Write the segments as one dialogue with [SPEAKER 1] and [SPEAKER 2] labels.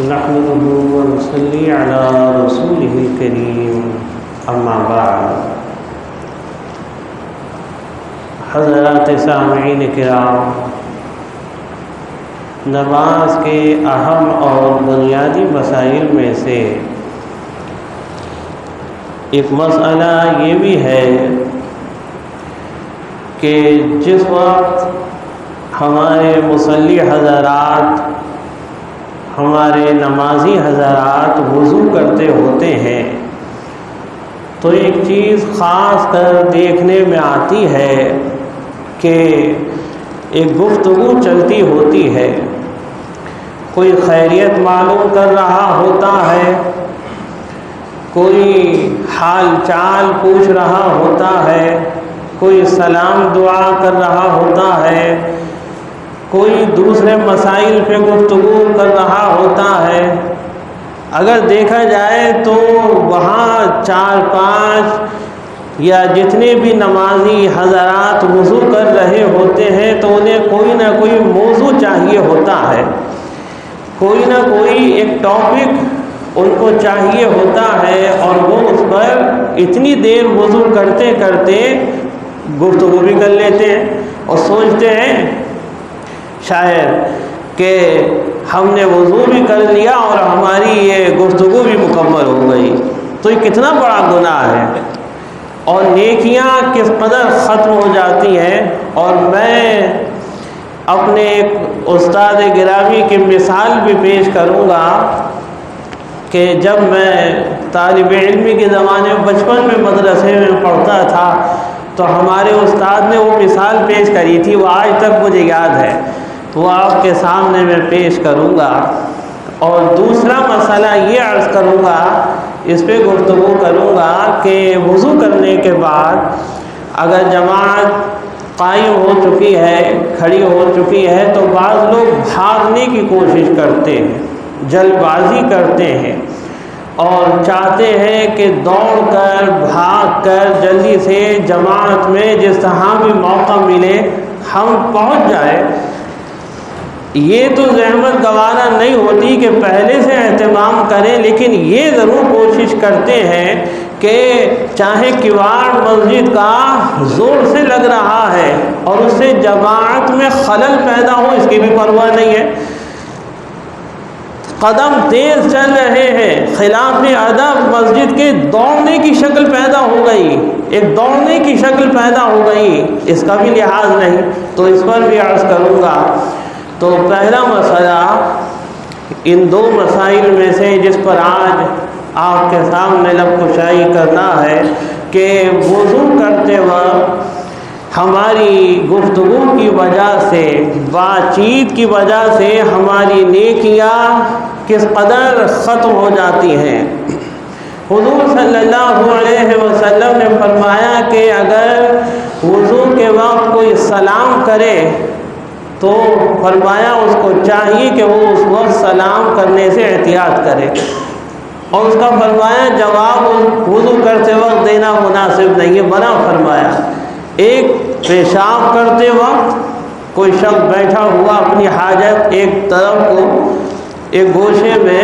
[SPEAKER 1] نحمده ونصلي على رسوله الكريم اما بعد. حضرات سامعین کرام، نماز کے اہم اور بنیادی مسائل میں سے ایک مسئلہ یہ بھی ہے کہ جس وقت ہمارے مصلی حضرات، ہمارے نمازی حضرات وضو کرتے ہوتے ہیں تو ایک چیز خاص کر دیکھنے میں آتی ہے کہ ایک گفتگو چلتی ہوتی ہے. کوئی خیریت معلوم کر رہا ہوتا ہے، کوئی حال چال پوچھ رہا ہوتا ہے، کوئی سلام دعا کر رہا ہوتا ہے، کوئی دوسرے مسائل پہ گفتگو کر رہا ہوتا ہے. اگر دیکھا جائے تو وہاں 4-5 یا جتنے بھی نمازی حضرات وضو کر رہے ہوتے ہیں تو انہیں کوئی نہ کوئی موضوع چاہیے ہوتا ہے، کوئی نہ کوئی ایک ٹاپک ان کو چاہیے ہوتا ہے، اور وہ اس پر اتنی دیر وضو کرتے کرتے گفتگو بھی کر لیتے ہیں اور سوچتے ہیں شاید کہ ہم نے وضو بھی کر لیا اور ہماری یہ گفتگو بھی مکمل ہو گئی. تو یہ کتنا بڑا گناہ ہے اور نیکیاں کس قدر ختم ہو جاتی ہیں. اور میں اپنے ایک استاد گرامی کی مثال بھی پیش کروں گا کہ جب میں طالب علمی کے زمانے میں بچپن میں مدرسے میں پڑھتا تھا تو ہمارے استاد نے وہ مثال پیش کری تھی، وہ آج تک مجھے یاد ہے، وہ آپ کے سامنے میں پیش کروں گا. اور دوسرا مسئلہ یہ عرض کروں گا، اس پہ گفتگو کروں گا کہ وضو کرنے کے بعد اگر جماعت قائم ہو چکی ہے، کھڑی ہو چکی ہے، تو بعض لوگ بھاگنے کی کوشش کرتے ہیں، جلد بازی کرتے ہیں اور چاہتے ہیں کہ دوڑ کر بھاگ کر جلدی سے جماعت میں جس طرح بھی موقع ملے ہم پہنچ جائیں. یہ تو زحمت گوارا نہیں ہوتی کہ پہلے سے اہتمام کریں، لیکن یہ ضرور کوشش کرتے ہیں کہ چاہے کواڑ مسجد کا زور سے لگ رہا ہے اور اس سے جماعت میں خلل پیدا ہو اس کی بھی پرواہ نہیں ہے، قدم تیز چل رہے ہیں، خلاف ادب مسجد کے دوڑنے کی شکل پیدا ہو گئی، ایک دوڑنے کی شکل پیدا ہو گئی، اس کا بھی لحاظ نہیں. تو اس پر بھی عرض کروں گا. تو پہلا مسئلہ ان 2 مسائل میں سے جس پر آج آپ کے سامنے لب کشائی کرنا ہے کہ وضو کرتے وقت ہماری گفتگو کی وجہ سے، بات چیت کی وجہ سے ہماری نیکیاں کس قدر ختم ہو جاتی ہیں. حضور صلی اللہ علیہ وسلم نے فرمایا کہ اگر وضو کے وقت کوئی سلام کرے تو فرمایا اس کو چاہیے کہ وہ اس وقت سلام کرنے سے احتیاط کرے، اور اس کا فرمایا جواب وضو کرتے وقت دینا مناسب نہیں ہے، منع فرمایا. ایک پیشاب کرتے وقت کوئی شخص بیٹھا ہوا اپنی حاجت ایک طرف کو ایک گوشے میں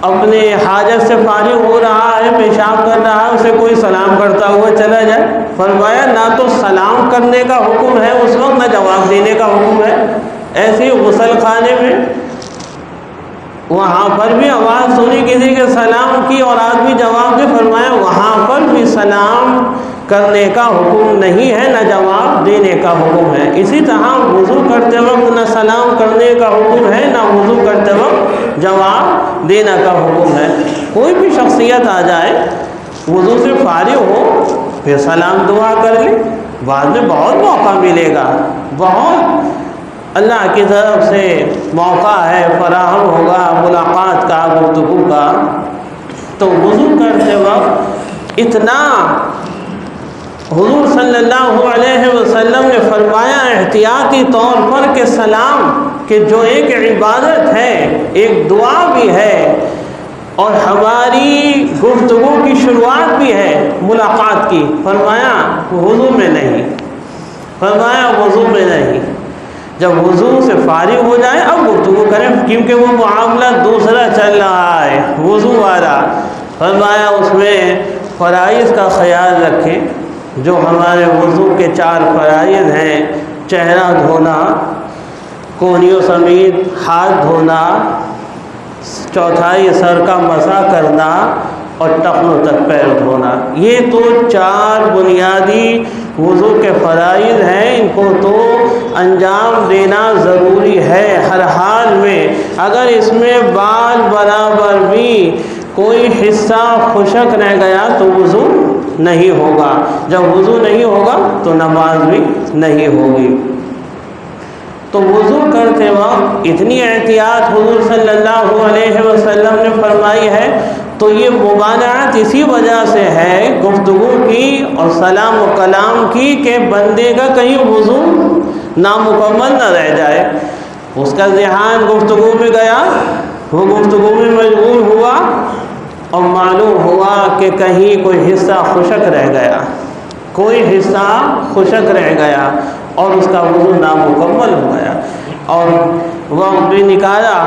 [SPEAKER 1] اپنے حاجت سے فارغ ہو رہا ہے، پیشاب کر رہا ہے، اسے کوئی سلام کرتا ہوا چلا جائے، فرمایا نہ تو سلام کرنے کا حکم ہے اس وقت، نہ جواب دینے کا حکم ہے. ایسے ہی غسل خانے میں وہاں پر بھی آواز سنی کسی کے سلام کی اور آدمی جواب دے، فرمایا وہاں پر بھی سلام کرنے کا حکم نہیں ہے، نہ جواب دینے کا حکم ہے. اسی طرح وضو کرتے وقت نہ سلام کرنے کا حکم ہے، نہ وضو کرتے وقت جواب دینے کا حکم ہے. کوئی بھی شخصیت آ جائے وضو سے فارغ ہو پھر سلام دعا کر لے، بعد میں بہت موقع ملے گا، بہت اللہ کی طرف سے موقع ہے، فراہم ہوگا ملاقات کا، گفتگو کا. تو وضو کرتے وقت اتنا حضور صلی اللہ علیہ وسلم نے فرمایا احتیاطی طور پر کہ سلام کہ جو ایک عبادت ہے، ایک دعا بھی ہے اور ہماری گفتگو کی شروعات بھی ہے ملاقات کی، فرمایا وضو میں نہیں، فرمایا وضو میں نہیں. جب وضو سے فارغ ہو جائے اب گفتگو کریں، کیونکہ وہ معاملہ دوسرا چل رہا ہے وضو والا۔ فرمایا اس میں فرائض کا خیال رکھیں، جو ہمارے وضو کے 4 فرائض ہیں، چہرہ دھونا، کونیوں سمیت ہاتھ دھونا، چوتھائی سر کا مسح کرنا اور ٹخنوں تک پیر دھونا۔ یہ تو 4 بنیادی وضو کے فرائض ہیں، ان کو تو انجام دینا ضروری ہے ہر حال میں۔ اگر اس میں بال برابر بھی کوئی حصہ خشک رہ گیا تو وضو نہیں ہوگا، جب وضو نہیں ہوگا تو نماز بھی نہیں ہوگی۔ تو وضو کرتے وقت اتنی احتیاط حضور صلی اللہ علیہ وسلم نے فرمائی ہے، تو یہ ممانعت اسی وجہ سے ہے گفتگو کی اور سلام و کلام کی کہ بندے کا کہیں وضو نامکمل نہ رہ جائے، اس کا ذہن گفتگو میں گیا، وہ گفتگو میں مشغول ہوا اور معلوم ہوا کہ کہیں کوئی حصہ خشک رہ گیا، کوئی حصہ خشک رہ گیا اور اس کا وضو نامکمل ہو گیا، اور وقت بھی نکالا،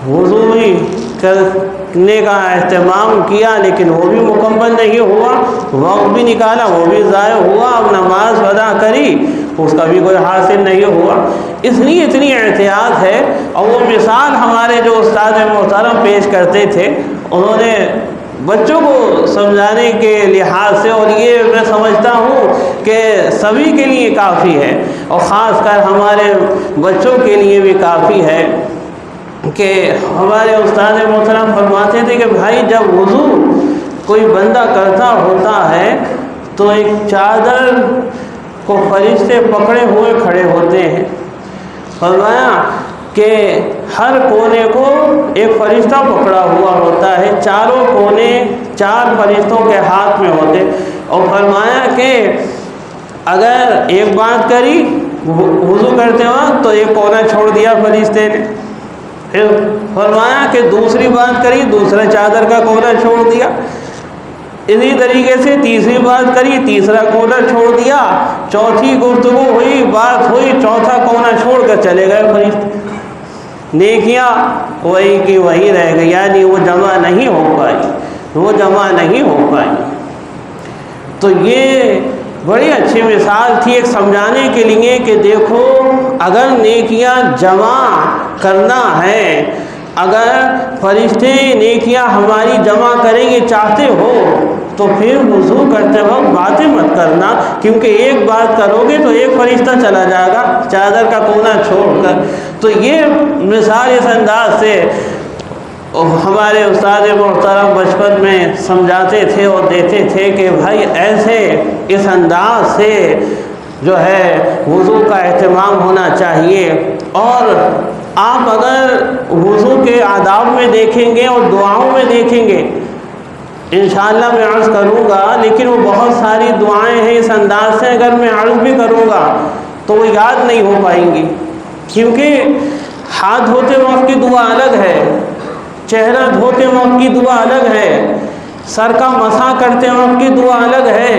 [SPEAKER 1] وضو بھی کرنے کا اہتمام کیا لیکن وہ بھی مکمل نہیں ہوا، وقت بھی نکالا وہ بھی ضائع ہوا، اب نماز ادا کری اس کا بھی کوئی حاصل نہیں ہوا۔ اس لیے اتنی احتیاط ہے۔ اور وہ مثال ہمارے جو استاد محترم پیش کرتے تھے، انہوں نے بچوں کو سمجھانے کے لحاظ سے، اور یہ میں سمجھتا ہوں کہ سبھی کے لیے کافی ہے اور خاص کر ہمارے بچوں کے لیے بھی کافی ہے، کہ ہمارے استاد محترم فرماتے تھے کہ بھائی جب وضو کوئی بندہ کرتا ہوتا ہے تو ایک چادر کو فرشتے پکڑے ہوئے کھڑے ہوتے ہیں۔ فرمایا کہ ہر کونے کو ایک فرشتہ پکڑا ہوا ہوتا ہے، چاروں کونے 4 فرشتوں کے ہاتھ میں ہوتے، اور فرمایا کہ اگر ایک بات کری وضو کرتے وقت تو ایک کونا چھوڑ دیا فرشتے نے، پھر فرمایا کہ دوسری بات کری دوسرا چادر کا کونا چھوڑ دیا، اسی طریقے سے تیسری بات کری تیسرا کونا چھوڑ دیا، چوتھی گفتگو ہوئی بات ہوئی چوتھا کونا چھوڑ کر چلے گئے فرشتے، نیکیاں وہی کی وہی رہ گئی، یعنی وہ جمع نہیں ہو پائی، وہ جمع نہیں ہو پائی۔ تو یہ بڑی اچھی مثال تھی ایک سمجھانے کے لیے کہ دیکھو اگر نیکیاں جمع کرنا ہے، اگر فرشتے نیکیاں ہماری جمع کریں گے چاہتے ہو تو پھر وضو کرتے وقت باتیں مت کرنا، کیونکہ ایک بات کرو گے تو ایک فرشتہ چلا جائے گا چادر کا کونا چھوڑ کر۔ تو یہ مثال اس انداز سے ہمارے استاد محترم بچپن میں سمجھاتے تھے اور دیتے تھے کہ بھائی ایسے اس انداز سے جو ہے وضو کا اہتمام ہونا چاہیے۔ اور آپ اگر وضو کے آداب میں دیکھیں گے اور دعاؤں میں دیکھیں گے، انشاءاللہ میں عرض کروں گا، لیکن وہ بہت ساری دعائیں ہیں اس انداز سے اگر میں عرض بھی کروں گا تو وہ یاد نہیں ہو پائیں گی، کیونکہ ہاتھ دھوتے وقت کی دعا الگ ہے، چہرہ دھوتے وقت کی دعا الگ ہے، سر کا مسح کرتے وقت کی دعا الگ ہے،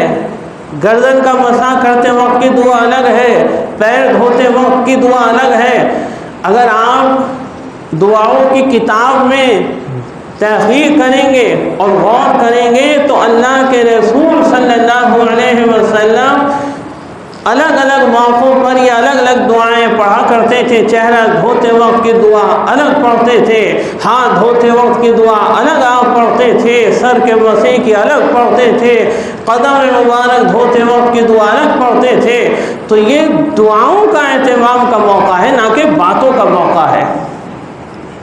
[SPEAKER 1] گردن کا مسح کرتے وقت کی دعا الگ ہے، پیر دھوتے وقت کی دعا الگ ہے۔ اگر آپ دعاؤں کی کتاب میں تحقیق کریں گے اور غور کریں گے تو اللہ کے رسول صلی اللہ علیہ وسلم الگ الگ موقعوں پر یہ الگ الگ دعائیں پڑھا کرتے تھے۔ چہرہ دھوتے وقت کی دعا الگ پڑھتے تھے، ہاتھ دھوتے وقت کی دعا الگ آپ پڑھتے تھے، سر کے مسح کی الگ پڑھتے تھے، قدم مبارک دھوتے وقت کی دعا الگ پڑھتے تھے۔ تو یہ دعاؤں کا اہتمام کا موقع ہے، نہ کہ باتوں کا موقع ہے۔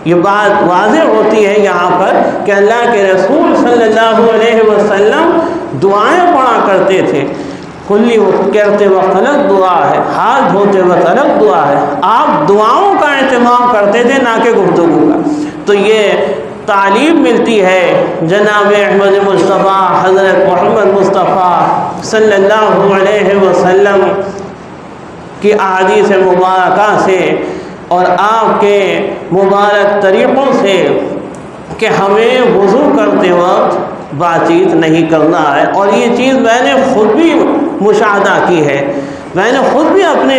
[SPEAKER 1] یہ بات واضح ہوتی ہے یہاں پر کہ اللہ کے رسول صلی اللہ علیہ وسلم دعائیں پڑھا کرتے تھے، کلی کرتے وقت الگ دعا ہے، ہاتھ دھوتے وقت الگ دعا ہے، آپ دعاؤں کا اہتمام کرتے تھے نہ کہ گفتگو کا۔ تو یہ تعلیم ملتی ہے جناب احمد مصطفیٰ حضرت محمد مصطفیٰ صلی اللہ علیہ وسلم کی احادیث مبارکہ سے اور آپ کے مبارک طریقوں سے کہ ہمیں وضو کرتے وقت بات چیت نہیں کرنا ہے۔ اور یہ چیز میں نے خود بھی مشاہدہ کی ہے، میں نے خود بھی اپنے